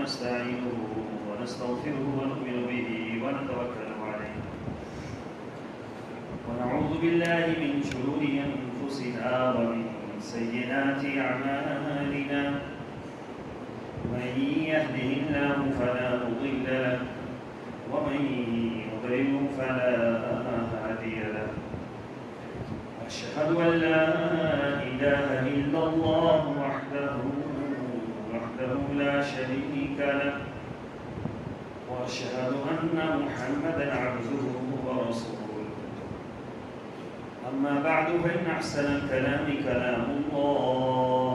ونستعينه ونستغفره ونؤمن به ونتوكل عليه ونعوذ بالله من شرور أنفسنا ومن سيئات أعمالنا من يهده الله فلا مضل له ومن يضلل فلا هادي له أشهد أن لا إله إلا الله وحده لا شريك له وأشهد أن محمدا عبده ورسوله أما بعد فإن أحسن الكلام كلام الله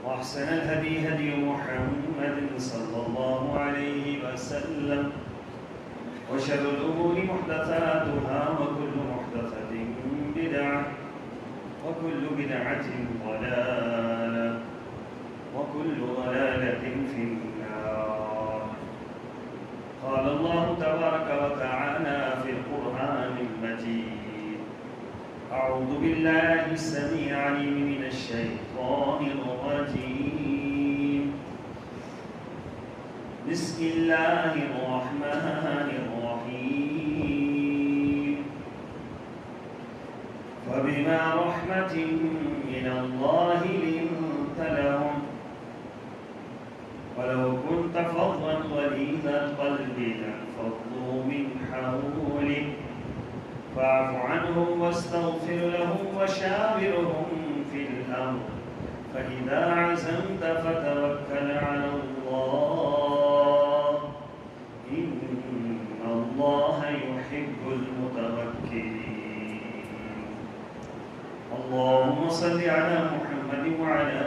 وأحسن الهدي هدي محمد صلى الله عليه وسلم وشر الأمور محدثاتها وكل محدثة بدعة وكل بدعة ضلالة وكل ضلالة في النار. قال الله تبارك وتعالى في القرآن المجيد: أعوذ بالله السميع العليم من الشيطان الرجيم. بسم الله الرحمن الرحيم. فبما رحمة من الله لنت لهم ولو كنت فظا غليظ القلب لانفضوا من حولك فاعف عنهم واستغفر لهم وشاورهم في الأمر فإذا عزمت فتوكل على الله إن الله يحب المتوكلين. اللهم صل على محمد وعلى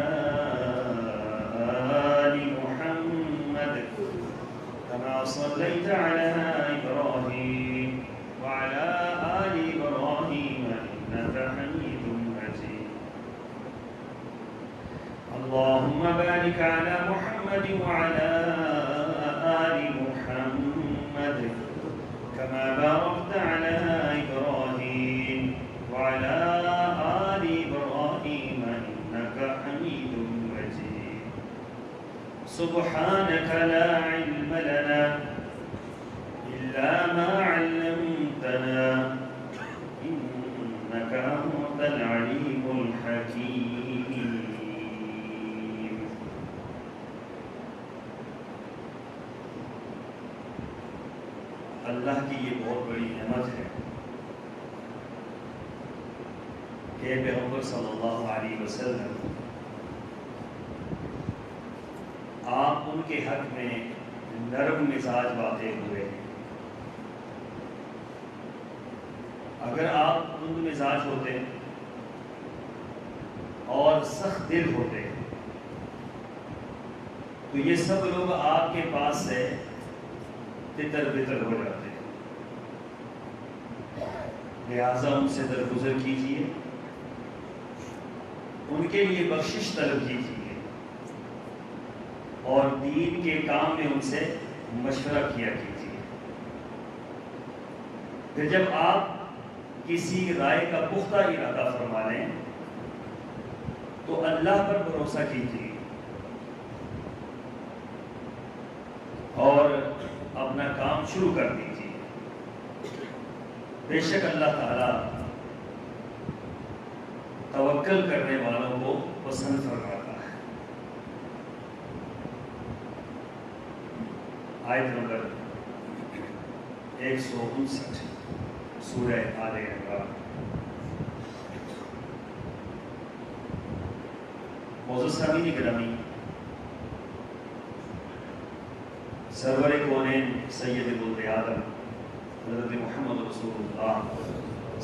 آل محمد كما صليت على إبراهيم وعلى آل إبراهيم إنك حميد مجيد. اللهم بارك على محمد وعلى آل محمد كما باركت على إبراهيم وعلى آل إبراهيم إنك حميد مجيد. سبحانك لا علم لنا إلا ما علمتنا إنك أنت العليم الحكيم. اللہ کی یہ بہت بڑی نعمت ہے کہ پیغمبر صلی اللہ علیہ وسلم آپ ان کے حق میں نرم مزاج واقع ہوئے ہیں. اگر آپ تند مزاج ہوتے اور سخت دل ہوتے تو یہ سب لوگ آپ کے پاس سے تتر بتر ہو جاتے. لہذا ان سے درگزر کیجیے، ان کے لیے بخشش طلب کیجیے اور دین کے کام میں ان سے مشورہ کیا کیجیے. پھر جب آپ کسی رائے کا پختہ ارادہ فرما لیں تو اللہ پر بھروسہ کیجیے اور اپنا کام شروع کر دیجیے. بے شک اللہ تعالیٰ توکل کرنے والوں کو پسند فرماتا ہے. آیت نمبر 159 سورہ آل عمران. معزز سامعین گرامی، سرور کونین سید ولد آدم حضرت محمد رسول اللہ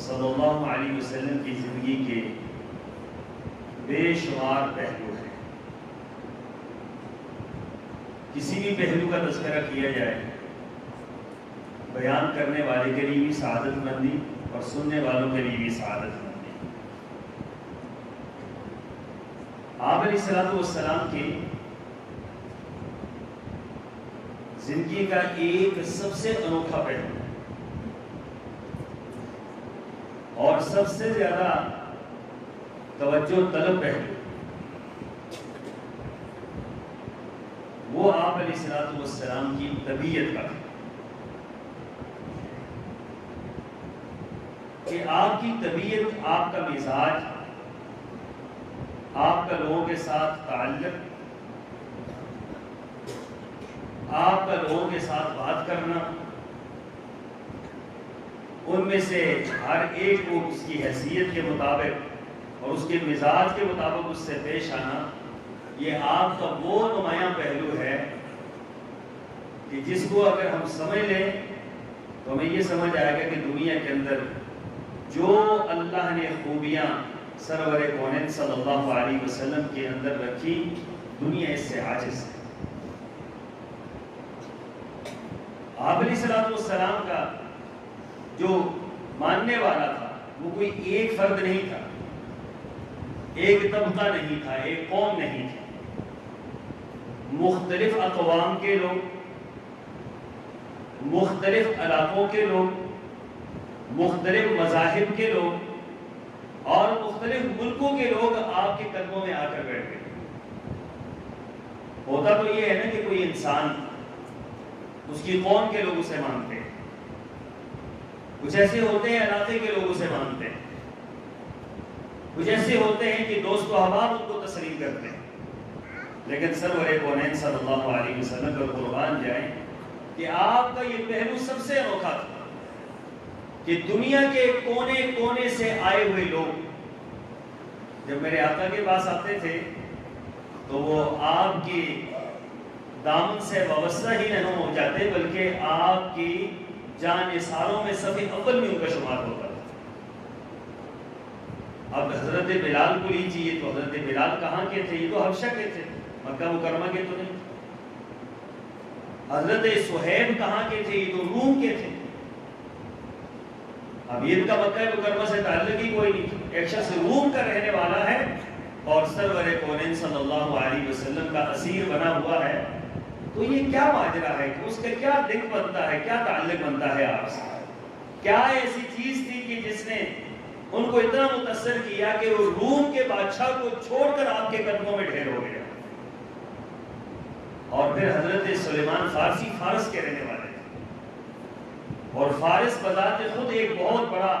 صلی اللہ علیہ وسلم کی زندگی کے بے شمار پہلو ہیں. کسی بھی پہلو کا تذکرہ کیا جائے بیان کرنے والے کے لیے بھی سعادت مندی اور سننے والوں کے لیے بھی سعادت مندی. آپ علیہ السلام کی زندگی کا ایک سب سے انوکھا پہلو اور سب سے زیادہ توجہ طلب پہلو وہ آپ علیہ الصلوۃ والسلام کی طبیعت کا تھا کہ آپ کی طبیعت، آپ کا مزاج، آپ کا لوگوں کے ساتھ تعلق، آپ کا لوگوں کے ساتھ بات کرنا، ان میں سے ہر ایک کو اس کی حیثیت کے مطابق اور اس کے مزاج کے مطابق اس سے پیش آنا، یہ آپ کا وہ نمایاں پہلو ہے کہ جس کو اگر ہم سمجھ لیں تو ہمیں یہ سمجھ آئے گا کہ دنیا کے اندر جو اللہ نے خوبیاں سرور کونین صلی اللہ علیہ وسلم کے اندر رکھی، دنیا اس سے عاجز ہے۔ آپ علیہ الصلوۃ والسلام کا جو ماننے والا تھا وہ کوئی ایک فرد نہیں تھا، ایک طبقہ نہیں تھا، ایک قوم نہیں تھی۔ مختلف اقوام کے لوگ، مختلف علاقوں کے لوگ، مختلف مذاہب کے لوگ اور مختلف ملکوں کے لوگ آپ کے قدموں میں آ کر بیٹھ گئے۔ ہوتا تو یہ ہے نا کہ کوئی انسان اس کی قوم کے لوگ اسے مانتے ہیں، کچھ ایسے ہوتے ہیں علاقے کے لوگ اسے مانتے ہیں، کچھ ایسے ہوتے ہیں کہ دوست و احباب ان کو تسلیم کرتے ہیں، لیکن سرور کونین صلی اللہ علیہ وسلم پر قربان جائیں کہ آپ کا یہ پہلو سب سے انوکھا تھا کہ دنیا کے کونے کونے سے آئے ہوئے لوگ جب میرے آقا کے پاس آتے تھے تو وہ آپ کی دامن سے وابستہ ہی نہیں ہو جاتے، بلکہ آپ کی جان نثاروں میں صف اول میں ان کا شمار ہوتا تھا۔ اب حضرت بلال کو لیجیے تو حضرت بلال کہاں کے تھے؟ یہ تو حبشہ کے تھے، مکہ مکرمہ کے تو نہیں۔ حضرت صہیب کہاں کے تھے؟ یہ تو روم کے تھے۔ اب یہ ان کا مکہ مکرمہ سے تعلق ہی کوئی نہیں۔ ایک شخص روم کا رہنے والا ہے اور سرور کونین صلی اللہ علیہ وسلم کا اسیر بنا ہوا ہے، تو یہ کیا ماجرا ہے کہ اس کا کیا لنک بنتا ہے، کیا تعلق بنتا ہے آپ سے؟ کیا ایسی چیز تھی کہ جس نے ان کو اتنا متاثر کیا کہ وہ روم کے بادشاہ کو چھوڑ کر آپ کے قدموں میں ڈھیر ہو گیا؟ اور پھر حضرت سلیمان فارسی فارس کے رہنے والے تھے، اور فارس بذات خود ایک بہت بڑا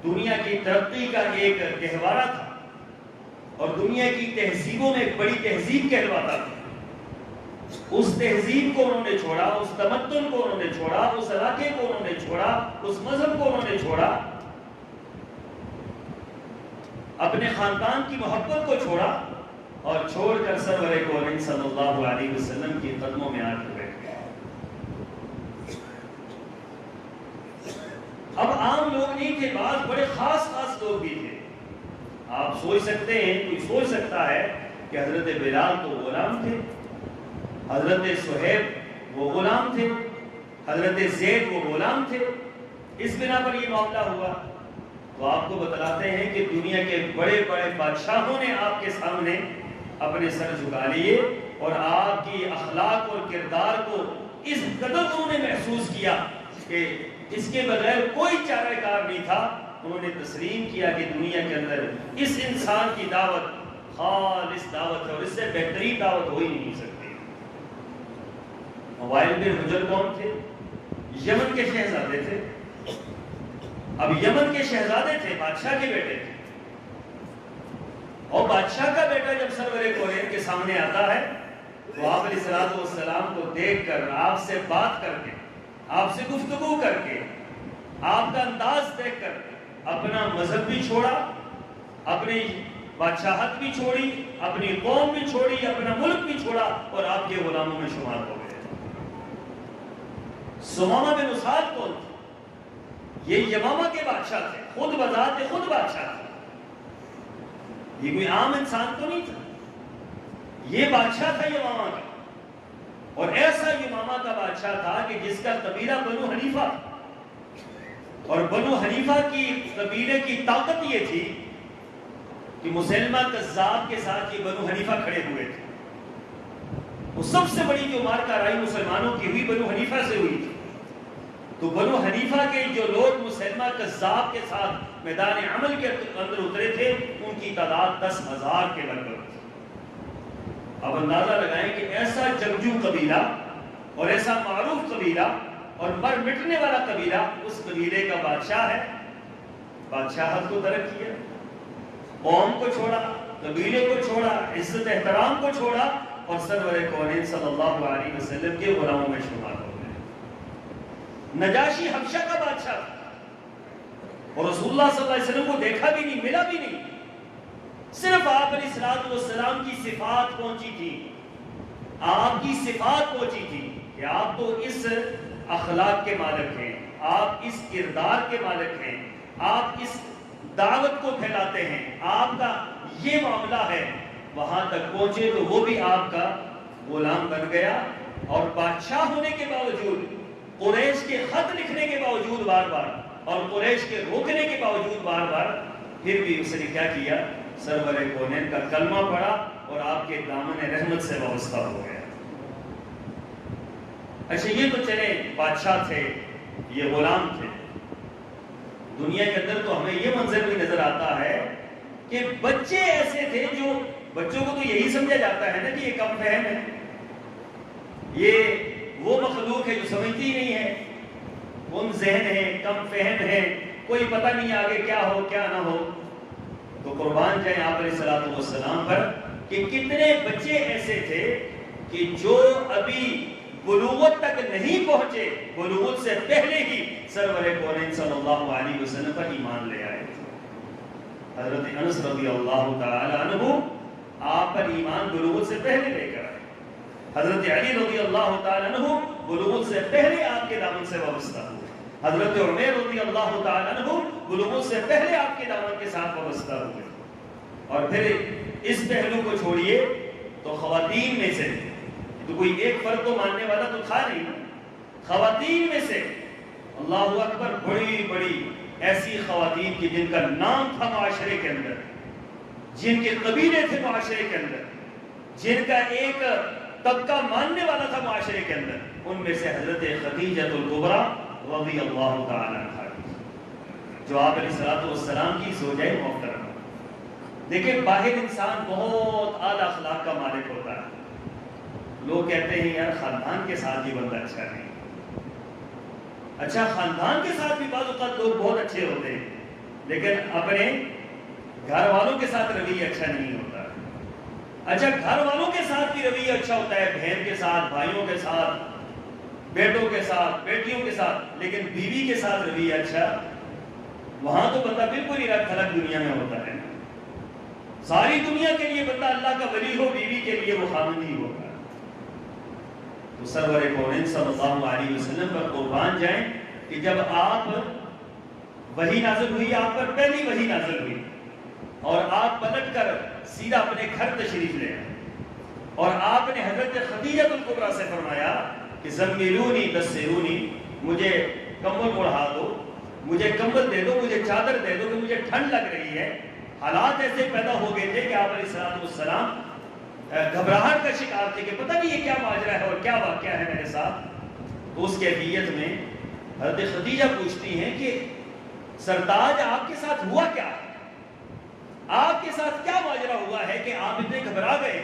دنیا کی ترقی کا ایک گہوارہ تھا اور دنیا کی تہذیبوں میں ایک بڑی تہذیب کہلواتا تھا۔ اس تہذیب کو انہوں نے چھوڑا، اس تمدن کو انہوں نے چھوڑا، اس علاقے کو انہوں نے چھوڑا، اس مذہب کو انہوں نے چھوڑا، اپنے خاندان کی محبت کو چھوڑا اور چھوڑ کر سرور کونین صلی اللہ علیہ وسلم کے قدموں میں آ کر بیٹھ گئے۔ اب عام لوگ نہیں تھے، بعض بڑے خاص خاص لوگ بھی تھے۔ آپ سوچ سکتے ہیں، کوئی سوچ سکتا ہے کہ حضرت بلال تو غلام تھے، حضرت صہیب وہ غلام تھے، حضرت زید وہ غلام تھے، اس بنا پر یہ معاملہ ہوا۔ تو آپ کو بتلاتے ہیں کہ دنیا کے بڑے بڑے بادشاہوں نے آپ کے سامنے اپنے سر جھکا لیے اور آپ کی اخلاق اور کردار کو اس قدر انہوں نے محسوس کیا کہ اس کے بغیر کوئی چارہ کار نہیں تھا۔ انہوں نے تسلیم کیا کہ دنیا کے اندر اس انسان کی دعوت خالص دعوت ہے اور اس سے بہترین دعوت ہو ہی نہیں سکتی۔ موبائل بن حجر کون تھے؟ یمن کے شہزادے تھے۔ اب یمن کے شہزادے تھے، بادشاہ کے بیٹے تھے، اور بادشاہ کا بیٹا جب سرور کونین کے سامنے آتا ہے تو آپ علیہ الصلوۃ والسلام کو دیکھ کر، آپ سے بات کر کے، آپ سے گفتگو کر کے، آپ کا انداز دیکھ کر اپنا مذہب بھی چھوڑا، اپنی بادشاہت بھی چھوڑی، اپنی قوم بھی چھوڑی، اپنا ملک بھی چھوڑا اور آپ کے غلاموں میں شمار ہو گئے۔ سمامہ بن اسعد کون تھے؟ یہ یمامہ کے بادشاہ تھے، خود بذات خود بادشاہ تھے۔ یہ کوئی عام انسان تو نہیں تھا، یہ بادشاہ تھا یمامہ کا، اور ایسا یمامہ کا بادشاہ تھا کہ جس کا قبیلہ بنو حنیفہ، اور بنو حنیفہ کی قبیلے کی طاقت یہ تھی کہ مسلمہ کذاب کے ساتھ یہ بنو حنیفہ کھڑے ہوئے تھے۔ وہ سب سے بڑی جو مار کارائی مسلمانوں کی ہوئی بنو حنیفہ سے ہوئی تھی۔ تو بنو حنیفہ کے جو لوگ مسلمہ کذاب کے ساتھ میدان عمل کے اندر اترے تھے، ان کی تعداد 10,000 کے لگ بھگ تھی۔ اب اندازہ لگائیں کہ ایسا قبیلہ اور ایسا معروف قبیلہ اور مر مٹنے والا قبیلہ اس قبیلے کا بادشاہ ہے، بادشاہت کو ترک کیا، قوم کو چھوڑا، قبیلے کو چھوڑا، عزت احترام کو چھوڑا اور سرور کونین صلی اللہ علیہ وسلم کے غلاموں میں شمار ہو گئے۔ نجاشی حبشہ کا بادشاہ تھا اور رسول اللہ صلی اللہ علیہ وسلم کو دیکھا بھی نہیں، ملا بھی نہیں، صرف آپ علیہ السلام کی صفات پہنچی تھی، آپ کی صفات پہنچی تھی کہ آپ تو اس اخلاق کے مالک ہیں، آپ اس کردار کے مالک ہیں، آپ اس دعوت کو پھیلاتے ہیں، آپ کا یہ معاملہ ہے، وہاں تک پہنچے تو وہ بھی آپ کا غلام بن گیا۔ اور بادشاہ ہونے کے باوجود، قریش کے خط لکھنے کے باوجود بار بار اور قریش کے روکنے کے باوجود بار بار، پھر بھی اس نے کیا کیا؟ سرور کونین کا کلمہ پڑھا اور آپ کے دامن رحمت سے وابستہ ہو گیا۔ اچھا یہ تو چلے بادشاہ تھے، یہ غلام تھے۔ دنیا کے اندر تو ہمیں یہ منظر بھی نظر آتا ہے کہ بچے ایسے تھے جو، بچوں کو تو یہی سمجھا جاتا ہے نا کہ یہ کم فہم ہے، یہ وہ مخلوق ہے جو سمجھتی ہی نہیں ہے، کم ذہن ہے، کم فہم ہے، کوئی پتہ نہیں آگے کیا ہو کیا نہ ہو۔ تو قربان جائیں آپ علیہ السلام پر کہ کتنے بچے ایسے تھے کہ جو ابھی بلوغت تک نہیں پہنچے، بلوغت سے پہلے ہی سرور کونین صلی اللہ علیہ وسلم پر ایمان لے آئے تھے۔ حضرت انس رضی اللہ تعالی عنہ آپ پر ایمان بلوغت سے پہلے لے کر آئے، حضرت علی رضی اللہ تعالی عنہ بلوغت سے پہلے آپ کے دامن سے وابستہ ہوئے، حضرت عمر رضی اللہ تعالی عنہ بلوغت سے پہلے آپ کے دامن کے ساتھ وابستہ ہوئے۔ اور پھر اس پہلو کو چھوڑیے تو خواتین میں سے تو کوئی ایک فرد کو ماننے والا تو تھا نہیں، خواتین میں سے اللہ اکبر، بڑی بڑی ایسی خواتین کی جن کا نام تھا معاشرے کے اندر، جن کے قبیلے تھے معاشرے کے اندر، جن کا ایک طبقہ ماننے والا تھا معاشرے کے اندر، ان میں سے حضرت خدیجہ الکبریٰ رضی اللہ تعالی عنہا جو آپ علیہ السلام کی زوجہ محترمہ۔ دیکھیں باہر انسان بہت اعلیٰ اخلاق کا مالک ہوتا ہے، لوگ کہتے ہیں یار خاندان کے ساتھ ہی بندہ اچھا نہیں، اچھا خاندان کے ساتھ بھی بعض اوقات لوگ بہت اچھے ہوتے ہیں لیکن اپنے گھر والوں کے ساتھ رویہ اچھا نہیں ہوتا۔ اچھا گھر والوں کے ساتھ بھی رویہ اچھا ہوتا ہے، بہن کے ساتھ، بھائیوں کے ساتھ، بیٹوں کے ساتھ، بیٹیوں کے ساتھ، لیکن بیوی کے ساتھ رویہ اچھا، وہاں تو بندہ بالکل ہی رکھ تھلک دنیا میں ہوتا ہے۔ ساری دنیا کے لیے بندہ اللہ کا ولی ہو، بیوی کے لیے وہ خامند ہی ہوگا۔ تو سرور کونین صلی اللہ علیہ وسلم پر قربان جائیں کہ جب آپ وحی نازل ہوئی، آپ پر پہلی وحی نازل ہوئی اور آپ پلٹ کر سیدھا اپنے گھر تشریف لے آئے اور آپ نے حضرت خدیجہ الکبریٰ سے فرمایا کہ زمیلونی دسرونی، مجھے کمبل اڑا دو، مجھے کمبل دے دو، مجھے چادر دے دو کہ مجھے ٹھنڈ لگ رہی ہے۔ حالات ایسے پیدا ہو گئے تھے کہ آپ علیہ السلام گھبراہٹ کا شکار تھے کہ پتہ نہیں یہ کیا ماجرا ہے اور کیا واقعہ ہے میرے ساتھ۔ تو اس کیفیت میں حضرت خدیجہ پوچھتی ہیں کہ سرتاج آپ کے ساتھ ہوا کیا ہے، آپ کے ساتھ کیا ماجرا ہوا ہے کہ آپ اتنے گھبرا گئے؟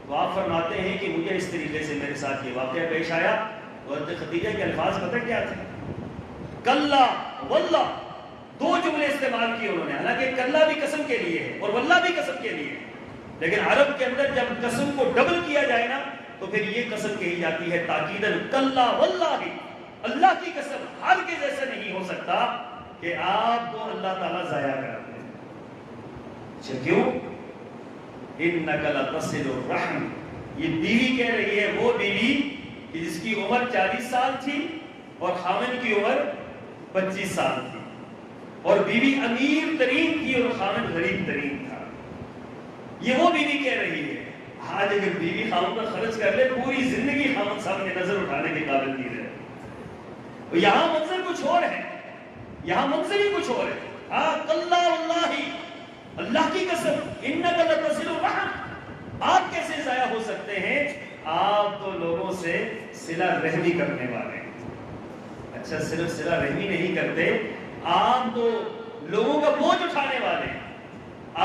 تو آپ فرماتے ہیں کہ مجھے اس طریقے سے میرے ساتھ یہ واقعہ پیش آیا۔ تو حضرت خدیجہ کے الفاظ پتہ کیا تھے؟ کلا واللہ، دو جملے استعمال کیے انہوں نے، حالانکہ کلا بھی قسم کے لیے ہے اور واللہ بھی قسم کے لیے ہے، لیکن عرب کے اندر جب قسم کو ڈبل کیا جائے نا تو پھر یہ قسم کہی جاتی ہے تاکیداً، کلا واللہ، اللہ کی قسم ہرگز ایسا نہیں ہو سکتا کہ آپ کو اللہ تعالیٰ ضائع کر دے۔ اچھا کیوں؟ انک لتصل الرحم، یہ بیوی کہہ رہی ہے، وہ بیوی کہ جس کی عمر 40 سال تھی اور خامن کی عمر 25 سال تھی، اور بیوی امیر ترین تھی اور خامن غریب ترین تھا۔ یہ وہ بیوی کہہ رہی ہے۔ آج اگر بیوی خامن پر خرچ کر لے، پوری زندگی خامن سامنے نظر اٹھانے کے قابل نہیں رہے۔ یہاں منظر کچھ اور ہے، یہاں منظر ہی کچھ اور ہے۔ کلا واللہ، اللہ کی قسم، انک لتصل الرحم، آپ کیسے ضائع ہو سکتے ہیں؟ آپ تو لوگوں سے صلہ رحمی کرنے والے ہیں۔ اچھا صرف صلہ رحمی نہیں کرتے، آپ تو لوگوں کا بوجھ اٹھانے والے ہیں،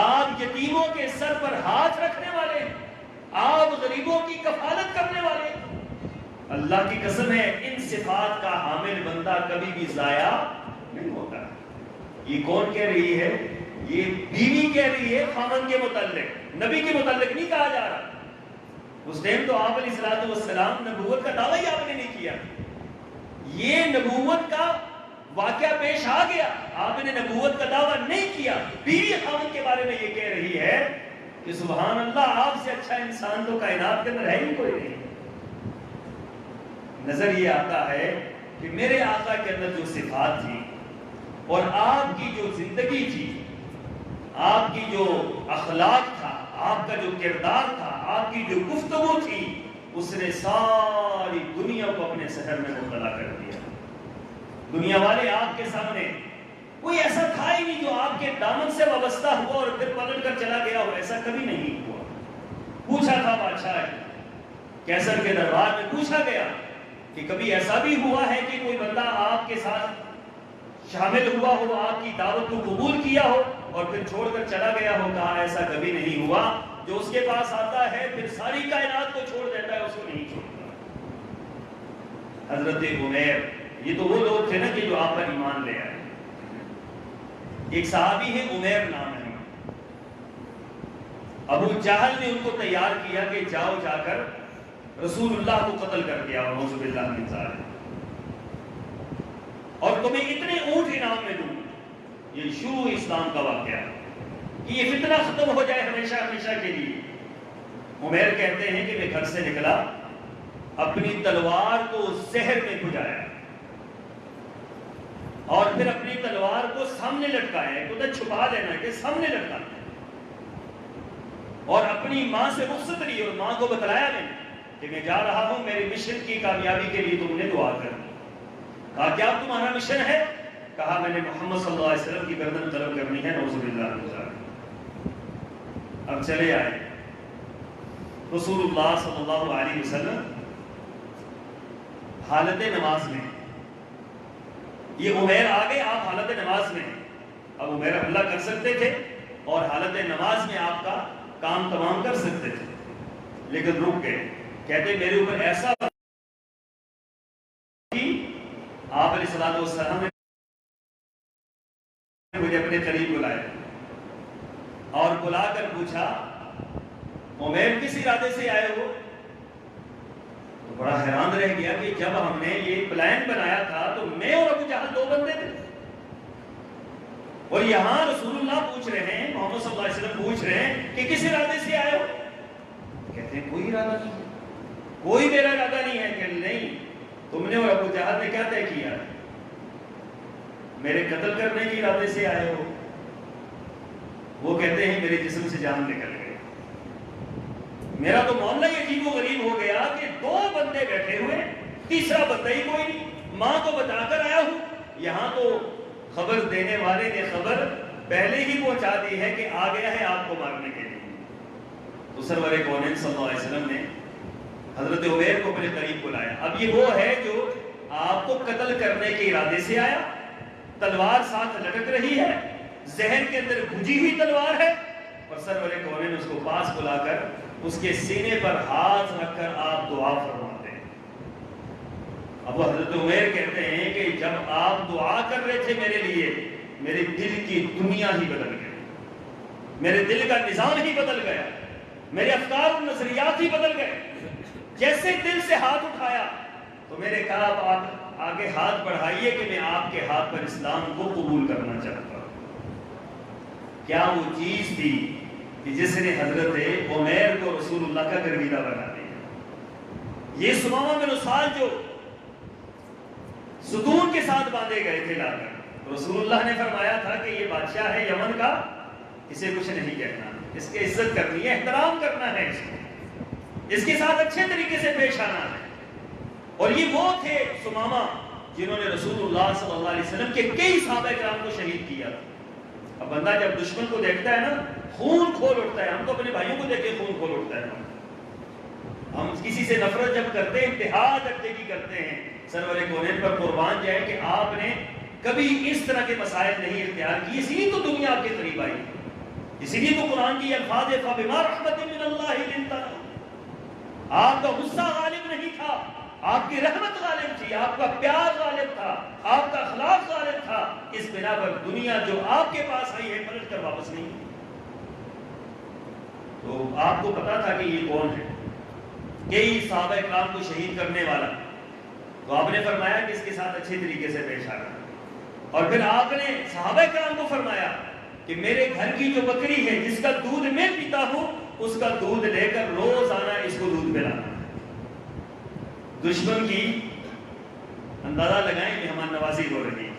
آپ یتیموں کے سر پر ہاتھ رکھنے والے ہیں، آپ غریبوں کی کفالت کرنے والے ہیں۔ اللہ کی قسم ہے ان صفات کا حامل بندہ کبھی بھی ضائع نہیں ہوتا. یہ کون کہہ رہی ہے؟ یہ بیوی کہہ رہی ہے خامن کے متعلق، نبی کے متعلق نہیں کہا جا رہا. اس ٹائم تو آپ علیہ الصلوۃ والسلام نبوت کا دعویٰ ہی آپ نے نہیں کیا. یہ نبوت کا واقعہ پیش آ گیا، آپ نے نبوت کا دعویٰ نہیں کیا. بیوی خامن کے بارے میں یہ کہہ رہی ہے کہ سبحان اللہ، آپ سے اچھا انسان تو کائنات کے اندر ہے ہی کوئی نہیں. نظر یہ آتا ہے کہ میرے آقا کے اندر جو صفات تھی اور آپ کی جو زندگی تھی، آپ کی جو اخلاق تھا، آپ کا جو کردار تھا، آپ کی جو گفتگو تھی، اس نے ساری دنیا کو اپنے سحر میں مبتلا کر دیا. دنیا والے آپ کے سامنے کوئی ایسا تھا ہی نہیں جو آپ کے دامن سے وابستہ ہوا اور پھر پلٹ کر چلا گیا ہو. ایسا کبھی نہیں ہوا. پوچھا تھا بادشاہ کیسر کے دربار میں، پوچھا گیا کہ کبھی ایسا بھی ہوا ہے کہ کوئی بندہ آپ کے ساتھ شامل ہوا ہو، آپ کی دعوت کو قبول کیا ہو اور پھر چھوڑ کر چلا گیا ہو؟ کہا ایسا کبھی نہیں ہوا. جو اس کے پاس آتا ہے پھر ساری کائنات کو چھوڑ دیتا ہے، اس کو نہیں چھوڑتا. حضرت عمیر، یہ تو وہ لوگ تھے نا کہ جو آپ پر ایمان لے آئے. ایک صحابی ہے عمیر نام ہے، ابو جہل نے ان کو تیار کیا کہ جاؤ جا کر رسول اللہ کو قتل کر دیا، نعوذ باللہ من ذالک، اور تمہیں اتنے اونٹ انعام میں دوں. یہ شروع اسلام کا واقعہ کہ یہ فتنہ ختم ہو جائے ہمیشہ ہمیشہ کے لیے. عمیر کہتے ہیں کہ میں گھر سے نکلا، اپنی تلوار کو زہر میں بھجایا اور پھر اپنی تلوار کو سامنے لٹکایا، ادھر چھپا دینا کہ سامنے لٹکانا، اور اپنی ماں سے رخصت لی اور ماں کو بتلایا میں کہ میں جا رہا ہوں، میری مشن کی کامیابی کے لیے تم نے دعا کرنی. کہا کیا تمہارا مشن ہے؟ کہا میں نے محمد صلی اللہ علیہ وسلم کی گردن طلب کرنی ہے، نعوذ باللہ من ذالک. اب چلے آئے رسول اللہ صلی اللہ علیہ وسلم حالت نماز میں. یہ عمیر آگے، آپ حالت نماز میں. اب عمیر حملہ کر سکتے تھے اور حالت نماز میں آپ کا کام تمام کر سکتے تھے، لیکن رک گئے. کہتے میرے اوپر ایسا آپ علیہ الصلوۃ والسلام نے مجھے اپنے قریب بلایا اور بلا کر پوچھا عمیر کس ارادے سے آئے ہو؟ تو بڑا حیران رہ گیا کہ جب ہم نے یہ پلان بنایا تھا تو میں اور ابو جہل دو بندے تھے، اور یہاں رسول اللہ پوچھ رہے ہیں، محمد صلی اللہ علیہ وسلم پوچھ رہے ہیں کہ کس ارادے سے آئے ہو؟ کہتے ہیں کوئی ارادہ نہیں، کوئی میرا ارادہ نہیں ہے. کہ نہیں، تم نے اور ابو جہل نے کیا طے کیا؟ میرے قتل کرنے کے ارادے سے آئے ہو؟ وہ کہتے ہیں میرے جسم سے جان نکل گئے. میرا تو معاملہ یہ عجیب و غریب ہو گیا کہ دو بندے بیٹھے ہوئے، تیسرا بندہ ہی کوئی نہیں. ماں کو بتا کر آیا ہوں، یہاں تو خبر دینے والے نے خبر پہلے ہی پہنچا دی ہے کہ آ گیا ہے آپ کو مارنے کے لیے. تو سرور کونین صلی اللہ علیہ وسلم نے حضرت عمیر کو اپنے قریب بلایا. اب یہ وہ ہے جو آپ کو قتل کرنے کے ارادے سے آیا، تلوار ساتھ لٹک رہی ہے، ذہن کے اندر بھجی ہوئی تلوار ہے، اور سرور کونین اس کو پاس بلا کر اس کے سینے پر ہاتھ رکھ کر آپ دعا فرماتے ہیں. اب حضرت عمیر کہتے ہیں کہ جب آپ دعا کر رہے تھے میرے لیے، میرے دل کی دنیا ہی بدل گئی، میرے دل کا نظام ہی بدل گیا، میرے افکار و نظریات ہی بدل گئے. جیسے دل سے ہاتھ اٹھایا تو میں نے کہا آپ آگے ہاتھ بڑھائیے کہ میں آپ کے ہاتھ پر اسلام کو قبول کرنا چاہتا ہوں. کیا وہ چیز تھی کہ جس نے حضرت عمیر کو رسول اللہ کا گرویدہ بنا دیا. یہ سمامہ بن اسال جو ستون کے ساتھ باندھے گئے تھے لا کر، رسول اللہ نے فرمایا تھا کہ یہ بادشاہ ہے یمن کا، اسے کچھ نہیں کہنا، اس کی عزت کرنی ہے، احترام کرنا ہے، اس کے ساتھ اچھے طریقے سے پیش آنا ہے. اور یہ وہ تھے سمامہ جنہوں نے رسول اللہ صلی اللہ علیہ وسلم کے کئی صحابہ کرام کو شہید کیا. اب بندہ جب دشمن کو دیکھتا ہے نا، خون کھول اٹھتا ہے. ہم تو اپنے بھائیوں کو دیکھ کے خون کھول اٹھتا ہے. ہم کسی سے نفرت جب کرتے ہیں، انتہا درجے کی کرتے ہیں. سرور کونین پر قربان جائے کہ آپ نے کبھی اس طرح کے مسائل نہیں اختیار کیے، اسی لیے تو دنیا آپ کے قریب آئی، اسی لیے تو قرآن کی الفاظ فَبِمَا رَحْمَةٍ مِّنَ اللَّهِ لِنْتَ. آپ کا غصہ غالب نہیں تھا، آپ کی رحمت غالب تھی، آپ کا پیار غالب تھا، آپ کا اخلاق غالب تھا، اس بنا پر دنیا جو آپ کے پاس آئی ہے پلٹ کر واپس نہیں۔ تو آپ کو پتا تھا کہ یہ کون ہے، کئی صحابہ کرام کو شہید کرنے والا، تو آپ نے فرمایا کہ اس کے ساتھ اچھے طریقے سے پیش آنا، اور پھر آپ نے صحابہ کرام کو فرمایا کہ میرے گھر کی جو بکری ہے جس کا دودھ میں پیتا ہوں اس کا دودھ لے کر روز آنا، اس کو دودھ پلانا۔ دشمن کی اندازہ لگائیں کہ ہماری نوازی ہو رہی ہے،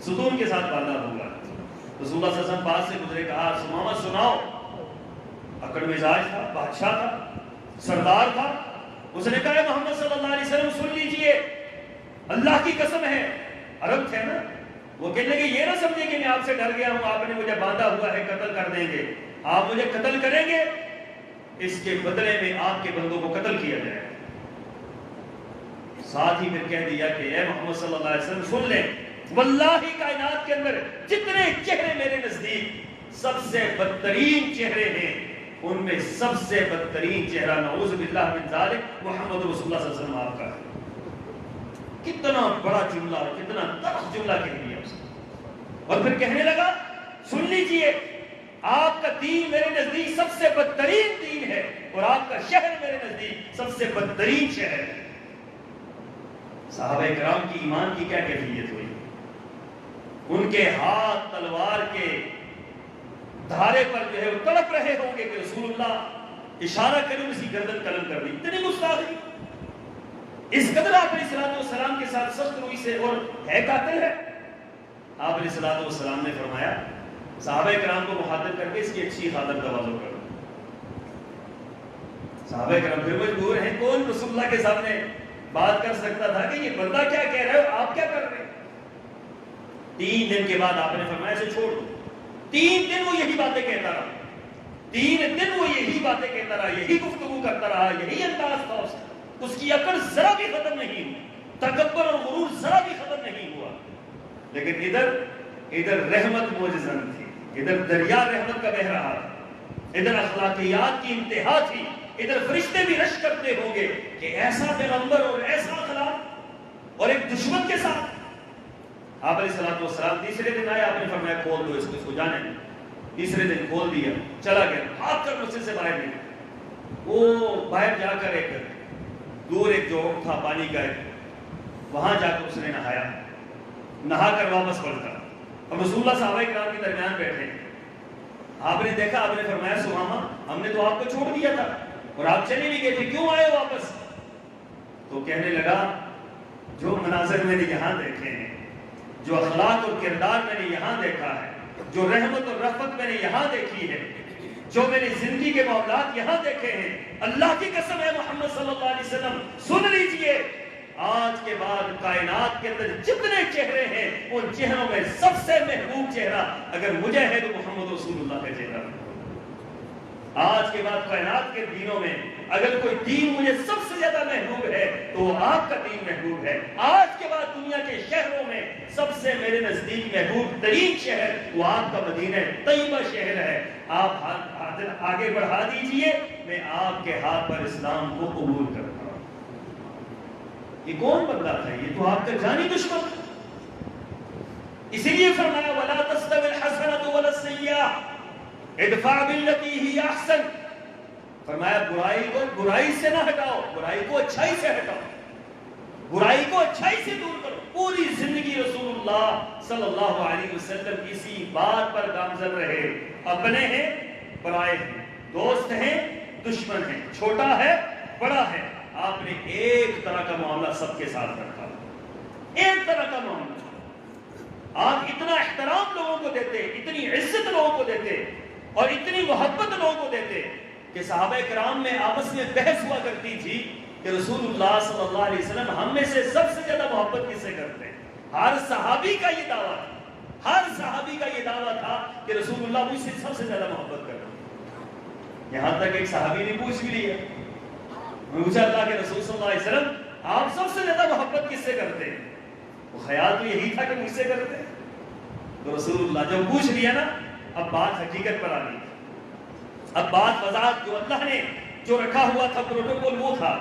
ستون کے ساتھ باندھا ہوگا۔ رسول اللہ صلی اللہ علیہ وسلم پاس سے گزرے، کہا سمامہ سناؤ۔ اکڑ مزاج تھا، بادشاہ تھا، سردار تھا، اس نے کہا محمد صلی اللہ علیہ وسلم سن لیجئے، اللہ کی قسم ہے، عرب تھے نا، وہ کہنے لگے یہ نہ سمجھے کہ میں آپ سے ڈر گیا ہوں، آپ نے مجھے باندھا ہوا ہے، قتل کر دیں گے، آپ مجھے قتل کریں گے، اس کے بدلے میں آپ کے بندوں کو قتل کیا جائے۔ ساتھ ہی پھر کہہ دیا کہ اے محمد صلی اللہ علیہ وسلم سن لیں، واللہ کائنات کے اندر جتنے چہرے میرے نزدیک سب سے بدترین چہرے ہیں، ان میں سب سے بدترین چہرہ نعوذ باللہ من ذالک محمد رسول اللہ صلی اللہ علیہ وسلم آپ کا ہے۔ کتنا بڑا جملہ اور کتنا تلخ جملہ کہہ دیا اس نے، اور پھر کہنے لگا سن لیجئے، آپ کا دین میرے نزدیک سب سے بدترین دین ہے، اور آپ کا شہر میرے نزدیک سب سے بدترین شہر ہے۔ صحابہ کرام کی ایمان کی کیا کیفیت ہوئی، ان کے ہاتھ تلوار کے دھارے پر جو ہے وہ تڑپ رہے ہوں گے کہ رسول اللہ اشارہ کریں اسی گردن قلم کر دی، اتنی گستاخی، اس قدر آپ علیہ الصلوۃ والسلام کے ساتھ سخت روی سے، اور ہے قاتل ہے۔ آپ علیہ الصلوۃ والسلام نے فرمایا صحابہ کرام کو مخاطب کر کے اس کی اچھی خاطر توازو کرو۔ صحابہ کرام پھر مجبور ہیں، کون رسول اللہ کے سامنے بات کر سکتا تھا کہ یہ بندہ کیا کہہ رہے ہو، آپ کیا کر رہے ہیں۔ 3 دن کے بعد آپ نے فرمایا اسے چھوڑ دو۔ 3 دن وہ یہی باتیں کہتا رہا، 3 دن وہ یہی باتیں کہتا رہا، یہی گفتگو کرتا رہا، یہی انداز تھا اس کی عقل ذرا بھی ختم نہیں ہوئی، تکبر اور غرور ذرا بھی ختم نہیں ہوا۔ لیکن ادھر رحمت معجزن تھی، ادھر دریا رحمت کا بہ رہا تھا، ادھر اخلاقیات کی انتہا تھی، ادھر فرشتے بھی رش کرتے ہوں گے کہ ایسا پیغمبر اور ایسا اخلاق، اور ایک دشمن کے ساتھ۔ آپ علیہ الصلوۃ والسلام تیسرے دن آئے، آپ نے فرمایا کھول دو اس کو جانے دیں۔ تیسرے دن کھول دیا، چلا گیا، بھاگ کر مسجد سے باہر نکلا۔ وہ باہر جا کر ایک دور ایک جو تھا پانی کا، وہاں جا کر اس نے نہایا، نہا کر واپس پلٹا، اب رسول اللہ صحابہ کرام کے درمیان بیٹھے۔ آپ نے دیکھا، آپ نے فرمایا سمامہ ہم نے تو آپ کو چھوڑ دیا تھا اور آپ چلے بھی گئے تھے، کیوں آئے واپس؟ تو کہنے لگا جو مناظر میں نے یہاں دیکھے ہیں، جو اخلاق اور کردار میں نے یہاں دیکھا ہے، جو رحمت اور رفت میں نے یہاں دیکھی ہے، جو میں نے زندگی کے معاملات یہاں دیکھے ہیں، اللہ کی قسم ہے محمد صلی اللہ علیہ وسلم سن لیجئے، آج کے بعد کائنات کے اندر جتنے چہرے ہیں ان چہروں میں سب سے محبوب چہرہ اگر مجھے ہے تو محمد رسول اللہ کا چہرہ ہے۔ آج کے بعد کائنات کے دینوں میں اگر کوئی دین مجھے سب سے زیادہ محبوب ہے تو وہ آپ کا دین محبوب ہے۔ آج کے بعد دنیا کے شہروں میں سب سے میرے نزدیک محبوب ترین شہر وہ آپ کا مدینہ طیبہ شہر ہے۔ آپ ہاتھ آگے بڑھا دیجئے، میں آپ کے ہاتھ پر اسلام کو قبول کرتا ہوں۔ یہ کون بندہ تھا؟ یہ تو آپ کا جانی دشمن تھا۔ اسی لیے فرمایا وَلَا تَسْتَوِي الْحَسَنَةُ وَلَا السَّيِّئَةُ ادفع بالتي هي احسن، فرمایا برائی کو برائی سے نہ ہٹاؤ، برائی کو اچھائی سے ہٹاؤ، برائی کو اچھائی سے دور کرو۔ پوری زندگی رسول اللہ صلی اللہ علیہ وسلم اسی بات پر گامزن رہے، اپنے ہیں پرائے ہیں، دوست ہیں دشمن ہیں، چھوٹا ہے بڑا ہے، آپ نے ایک طرح کا معاملہ سب کے ساتھ رکھا، ایک طرح کا معاملہ۔ آپ اتنا احترام لوگوں کو دیتے، اتنی عزت لوگوں کو دیتے اور اتنی محبت لوگوں کو دیتے کہ صحابہ کرام میں آپس میں بحث ہوا کرتی تھی کہ رسول اللہ صلی اللہ علیہ وسلم ہم میں سے سب سے زیادہ محبت کس سے کرتے ہیں۔ ہر صحابی کا یہ دعویٰ تھا، ہر صحابی کا یہ دعویٰ تھا کہ رسول اللہ مجھ سے سب سے زیادہ محبت کرتے ہیں۔ یہاں تک ایک صحابی نے پوچھ بھی لیا، پوچھا اللہ کے رسول صلی اللہ علیہ وسلم آپ سب سے زیادہ محبت کس سے کرتے ہیں؟ وہ خیال تو یہی تھا کہ مجھ سے کرتے ہیں۔ تو رسول اللہ جب پوچھ لیا نا، اب بات حقیقت پر آ گئی، اب بات وضاحت جو اللہ نے جو رکھا ہوا تھا پروٹوکول وہ تھا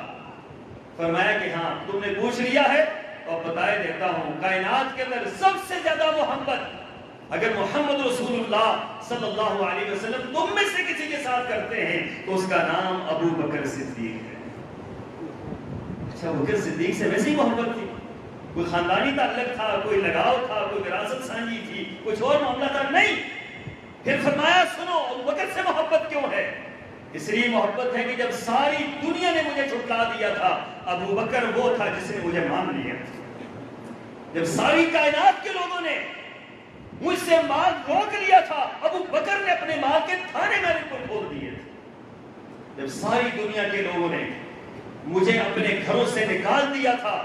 فرمایا کہ ہاں تم نے پوچھ لیا ہے اور بتائے دیتا ہوں، کائنات کے اندر سب سے زیادہ محبت اگر محمد رسول اللہ صلی اللہ علیہ وسلم تم میں سے کسی کے ساتھ کرتے ہیں تو اس کا نام ابو بکر صدیق ہے۔ اچھا، ابو بکر صدیق سے ویسے ہی محبت تھی، کوئی خاندانی تعلق تھا، کوئی لگاؤ تھا، کوئی وراثت سانجی تھی، کچھ اور معاملہ تھا؟ نہیں۔ پھر فرمایا سنو ابو بکر سے محبت کیوں ہے؟ اس لیے محبت ہے کہ جب ساری دنیا نے مجھے جھٹلا دیا تھا، ابو بکر وہ تھا جس نے مجھے مان لیا۔ جب ساری کائنات کے لوگوں نے مجھ سے مال روک لیا تھا، ابو بکر نے اپنے مال کے تھانے میرے اوپر کھول دیے تھے۔ جب ساری دنیا کے لوگوں نے مجھے اپنے گھروں سے نکال دیا تھا،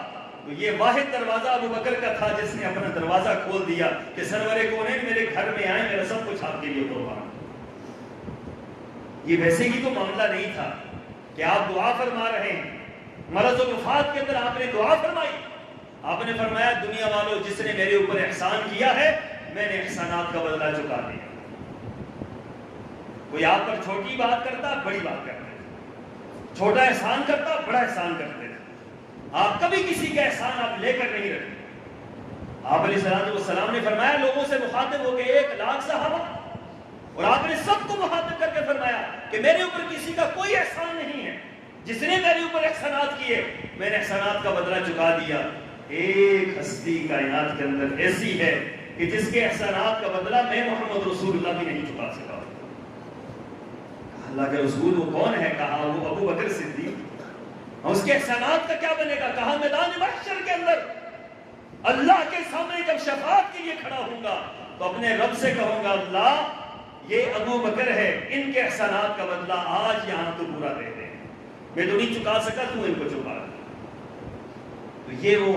تو یہ واحد دروازہ ابو بکر کا تھا جس نے اپنا دروازہ کھول دیا کہ سرور کونین میرے گھر میں آئے، میرا سب کچھ آپ کے لیے قربان۔ یہ ویسے ہی تو معاملہ نہیں تھا کہ آپ دعا فرما رہے ہیں، مرض و وفات کے اندر آپ نے دعا فرمائی، آپ نے فرمایا دنیا والوں جس نے میرے اوپر احسان کیا ہے میں نے احسانات کا بدلہ چکا دیا۔ کوئی آپ پر چھوٹی بات کرتا بڑی بات کرتے تھے، چھوٹا احسان کرتا بڑا احسان کرتے تھے، آپ کبھی کسی کا احسان آپ لے کر نہیں رکھتے۔ آپ علیہ السلام نے فرمایا لوگوں سے مخاطب ہو گئے 1,00,000 صحابہ، اور آپ نے سب کو مخاطب کر کے فرمایا کہ میرے اوپر کسی کا کوئی احسان نہیں ہے، جس نے میرے اوپر احسانات کیے میں نے احسانات کا بدلہ چکا دیا۔ ایک ہستی کائنات کے اندر ایسی ہے کہ جس کے احسانات کا بدلہ میں محمد رسول اللہ بھی نہیں چکا سکا۔ اللہ کے رسول وہ کون ہے؟ کہا وہ ابو بکر صدیق۔ اور اس کے احسانات کا کیا بنے گا؟ کہا میدان محشر کے اندر اللہ کے سامنے جب شفاعت کے لیے کھڑا ہوں گا تو اپنے رب سے کہوں گا اللہ یہ ابو بکر ہے، ان کے احسانات کا بدلہ آج یہاں تو پورا دے دے، میں تو نہیں چکا سکا تو ان کو چکا۔ تو یہ وہ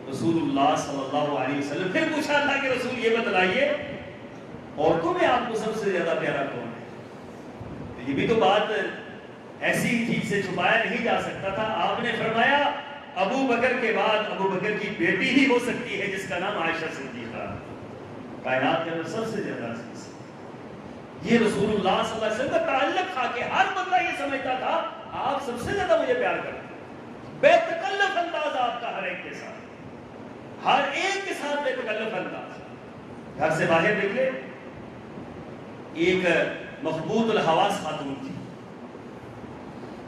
رسول اللہ صلی اللہ علیہ وسلم۔ پھر پوچھا اللہ کے رسول یہ بتلائیے عورتوں میں آپ کو سب سے زیادہ پیارا کون ہے؟ تو یہ بھی تو بات ایسی تھی سے چھپایا نہیں جا سکتا تھا۔ آپ نے فرمایا ابو بکر کے بعد ابو بکر کی بیٹی ہی ہو سکتی ہے جس کا نام عائشہ صدیقہ، کائنات کے اندر سب سے زیادہ عزیز۔ یہ رسول اللہ صلی اللہ علیہ وسلم کا تعلق تھا کہ ہر بندہ یہ سمجھتا تھا آپ سب سے زیادہ مجھے پیار کرتے ہیں۔ بے تکلف انداز آپ کا ہر ایک کے ساتھ، ہر ایک کے ساتھ بے تکلف انداز۔ گھر سے باہر نکلے، ایک مخبوط الحواس خاتون تھی،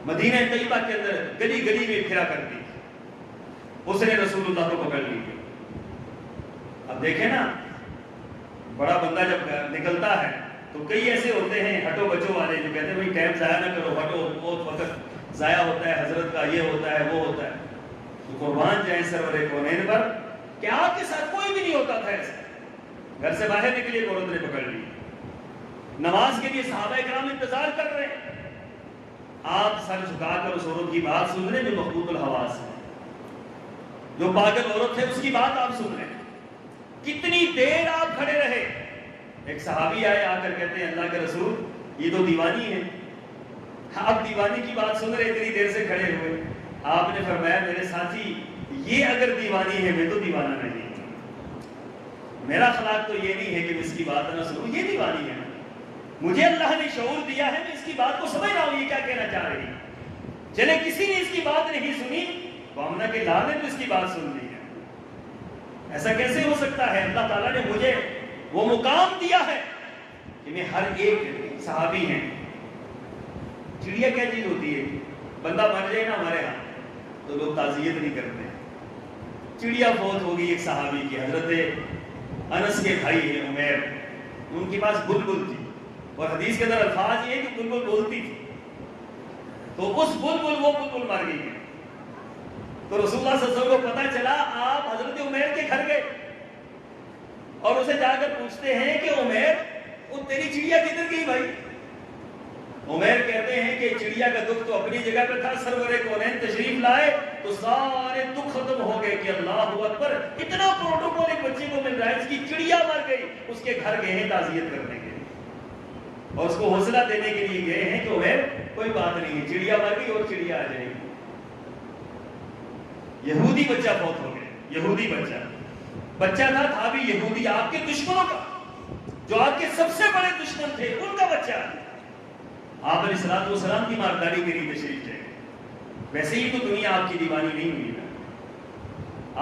مدینہ طیبہ کے اندر گلی گلی میں پھرا کرتی تھی، اس نے رسول اللہ کو پکڑ لی۔ اب دیکھیں نا، بڑا بندہ جب نکلتا ہے تو کئی ایسے ہوتے ہیں ہٹو بچو والے جو کہتے ہیں بھائی ٹائم ضائع نہ کرو، ہٹو، بہت وقت ضائع ہوتا ہے، حضرت کا یہ ہوتا ہے وہ ہوتا ہے۔ تو قربان جائیں سرور کونین پر کہ آپ کے ساتھ کوئی بھی نہیں ہوتا تھا ایسا۔ گھر سے باہر نکلی ایک عورت نے پکڑ لی، نماز کے لیے صحابہ کرام انتظار کر رہے ہیں، آپ سر جھکا کر اس عورت کی بات سن رہے ہیں جو مخبوط الحواس ہے، جو پاگل عورت ہے اس کی بات آپ سن رہے ہیں۔ کتنی دیر آپ کھڑے رہے؟ ایک صحابی آئے، آ کر کہتے ہیں اللہ کے رسول یہ تو دیوانی ہے، آپ دیوانی کی بات سن رہے اتنی دیر سے کھڑے ہوئے۔ آپ نے فرمایا میرے ساتھی یہ اگر دیوانی ہے میں تو دیوانہ نہیں ہوں، میرا اخلاق تو یہ نہیں ہے کہ میں اس کی بات نہ سنوں، یہ دیوانی ہے، مجھے اللہ نے شعور دیا ہے میں اس کی بات کو سمجھ رہا ہوں یہ کیا کہنا چاہ رہی ہے۔ چلے کسی نے اس کی بات نہیں سنی تو ہم نے کہ لا نے تو اس کی بات سن لی ہے، ایسا کیسے ہو سکتا ہے؟ اللہ تعالیٰ نے مجھے وہ مقام دیا ہے کہ میں ہر ایک صحابی ہیں۔ چڑیا کیا چیز ہوتی ہے؟ بندہ مر جائے نا ہمارے ہاں تو لوگ تعزیت نہیں کرتے، چڑیا فوت ہوگی ایک صحابی کی، حضرت انس کے بھائی ہیں عمیر، ان کے پاس بلبل تھی، اور حدیث کے اندر الفاظ یہ ہے کہ بلبل بولتی تھی، تو اس بلبل وہ بلبل مر گئی ہے۔ تو رسول اللہ صلی اللہ علیہ وسلم کو پتہ چلا، آپ حضرت عمیر کے گھر گئے اور اسے جا کر پوچھتے ہیں کہ عمیر وہ تیری چڑیا کدھر گئی بھائی؟ عمیر کہتے ہیں کہ چڑیا کا دکھ تو اپنی جگہ پہ تھا، سرور کونین تشریف لائے تو سارے دکھ ختم ہو گئے کہ اللہ اکبر، اتنا پروٹوکول ایک بچے کو مل رہا ہے، اس کی چڑیا مر گئی، اس کے گھر گئے ہیں تعزیت کرنے کے لیے اور اس کو حوصلہ دینے کے لیے گئے ہیں کہ عمیر کوئی بات نہیں ہے، چڑیا مر گئی اور چڑیا آ جائے گی۔ یہودی بچہ فوت ہو گیا، یہودی بچہ تھا بھی یہودی، آپ کے دشمنوں کا، جو آپ کے سب سے بڑے دشمن تھے ان کا بچہ۔ آپ علیہ السلام کی مارداری کے لیے تشریف لے گئے، ویسے ہی تو دنیا آپ کی دیوانی نہیں ہوئی نا،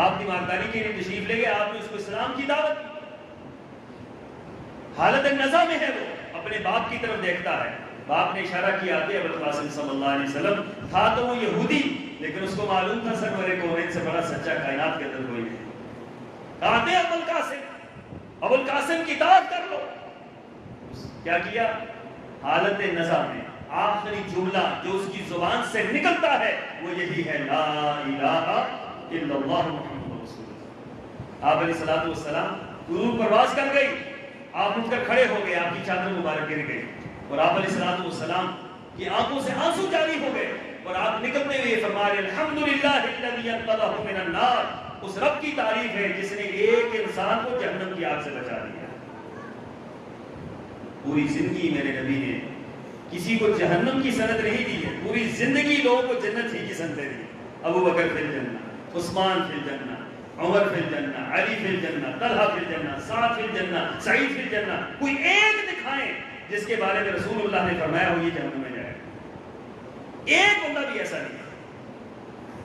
آپ تیمارداری کے لیے تشریف لے گئے، آپ نے اس کو اسلام کی دعوت دی، حالت نزا میں ہے، وہ اپنے باپ کی طرف دیکھتا ہے، باپ نے اشارہ کیا کہ ابوالقاسم صلی اللہ علیہ وسلم تھا تو وہ یہودی، لیکن اس کو معلوم تھا سرور کونین سے بڑا سچا کائنات کے اندر کوئی نہیں، کہتے ہیں ابوالقاسم کی اطاعت کر لو، کیا کیا؟ حالت نزا میں آخری جملہ جو اس کی زبان سے نکلتا ہے وہ یہی ہے، لا الہ الا اللہ محمد رسول اللہ۔ آپ علیہ الصلوۃ والسلام حضور پرواز کر گئی، آپ اٹھ کر کھڑے ہو گئے، آپ کی چادر مبارک گر گئی، اور آپ علیہ الصلوۃ والسلام کی آنکھوں سے آنسو جاری ہو گئے، اور آپ نکلتے ہوئے فرما رہے الحمدللہ الذی انقذہ من النار، اس رب کی تعریف ہے جس نے ایک انسان کو جہنم کی آگ سے بچا دیا۔ پوری زندگی میرے نبی نے کسی کو جہنم کی سند نہیں دی ہے، پوری زندگی لوگوں کو جنت ہی کی سندیں دی، ابو بکر فی الجنہ، عثمان فی الجنہ، عمر فی الجنہ، علی فی الجنہ، طلحہ فی الجنہ، سعد فی الجنہ، سعید فی الجنہ، کوئی ایک دکھائیں جس کے بارے میں رسول اللہ نے فرمایا ہو یہ جہنم میں جائے، ایک بندہ بھی ایسا نہیں۔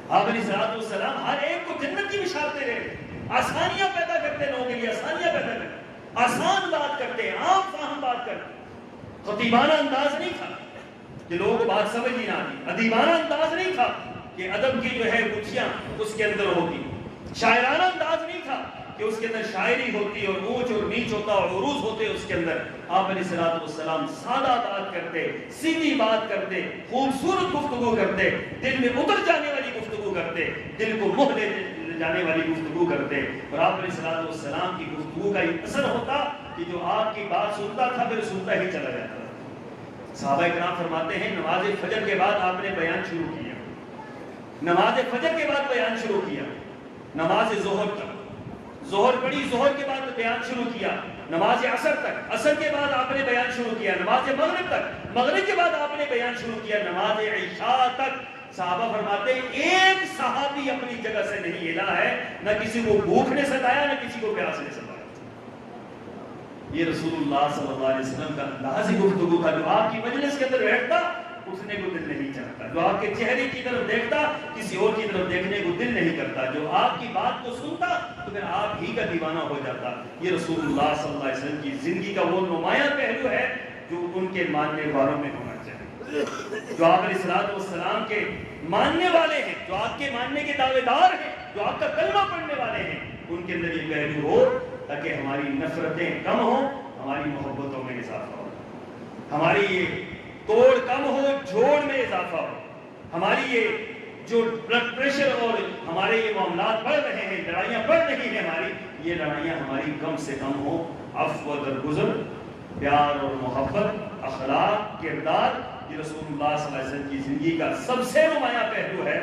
آپ علیہ الصلوۃ والسلام ہر ایک کو جنت کی بشارت دے رہے، آسانیاں پیدا کرتے، لوگوں کے لیے آسانیاں پیدا کرتے، آسان بات کرتے، عام فہم بات کرتے، خطیبانہ انداز نہیں تھا کہ لوگوں کو بات سمجھ ہی نہ آتی، ادیبانہ انداز نہیں تھا کہ ادب کی جو ہے گچھیاں اس کے اندر ہوتی، شاعرانہ انداز نہیں تھا کہ اس کے اندر شاعری ہوتی اور اونچ اور نیچ ہوتا اور عروج ہوتے اس کے اندر۔ آپ علیہ الصلوۃ والسلام سادہ بات کرتے، سیدھی بات کرتے، خوبصورت گفتگو کرتے، دل میں اتر جانے والی گفتگو کرتے، دل کو موہ لے جانے والی گفتگو کرتے، اور آپ علیہ الصلوۃ والسلام کی گفتگو کا یہ اثر ہوتا کہ جو آپ کی بات سنتا تھا پھر سنتا ہی چلا جاتا تھا۔ صحابہ کرام فرماتے ہیں نماز فجر کے بعد آپ نے بیان شروع کیا، نماز فجر کے بعد بیان شروع کیا، نماز ظہر تک، ظہر پڑھی، ظہر کے بعد بیان شروع کیا، نماز عصر تک، عصر کے بعد آپ نے بیان شروع کیا، نماز مغرب تک، مغرب کے بعد آپ نے بیان شروع کیا، نماز عشاء تک۔ صحابہ فرماتے ہیں ایک صحابی اپنی جگہ سے نہیں ہلا ہے، نہ کسی کو بھوک نے ستایا نہ کسی کو پیاس نے ستایا۔ یہ رسول اللہ صلی اللہ علیہ وسلم کا انداز گفتگو تھا، جو آپ کی مجلس کے اندر بیٹھتا اٹھنے کو دل نہیں چاہتا، جو آپ کے چہرے کی طرف دیکھتا کسی اور کی طرف دیکھنے کو دل نہیں کرتا، جو آپ کی بات کو سنتا تو پھر آپ ہی کا دیوانہ ہو جاتا۔ یہ رسول اللہ صلی اللہ علیہ وسلم کی زندگی کا وہ نمایاں پہلو ہے جو ان کے ماننے والوں میں ہونا چاہیے، جو آپ علیہ الصلوۃ والسلام کے ماننے والے ہیں، جو آپ کے ماننے کے دعوے دار ہیں، جو آپ کا کلمہ پڑھنے والے ہیں، ان کے اندر یہ پہلو ہو تاکہ ہماری نفرتیں کم ہوں، ہماری محبتوں میں اضافہ ہو، ہماری یہ توڑ کم ہو، جوڑ میں اضافہ ہو، ہماری یہ جو بلڈ پریشر اور ہمارے یہ معاملات بڑھ رہے ہیں، لڑائیاں بڑھ رہی ہیں ہماری، یہ لڑائیاں ہماری کم سے کم ہوں۔ عفو و درگزر، پیار اور محبت، اخلاق، کردار، یہ رسول اللہ صلی اللہ علیہ وسلم کی زندگی کا سب سے نمایاں پہلو ہے۔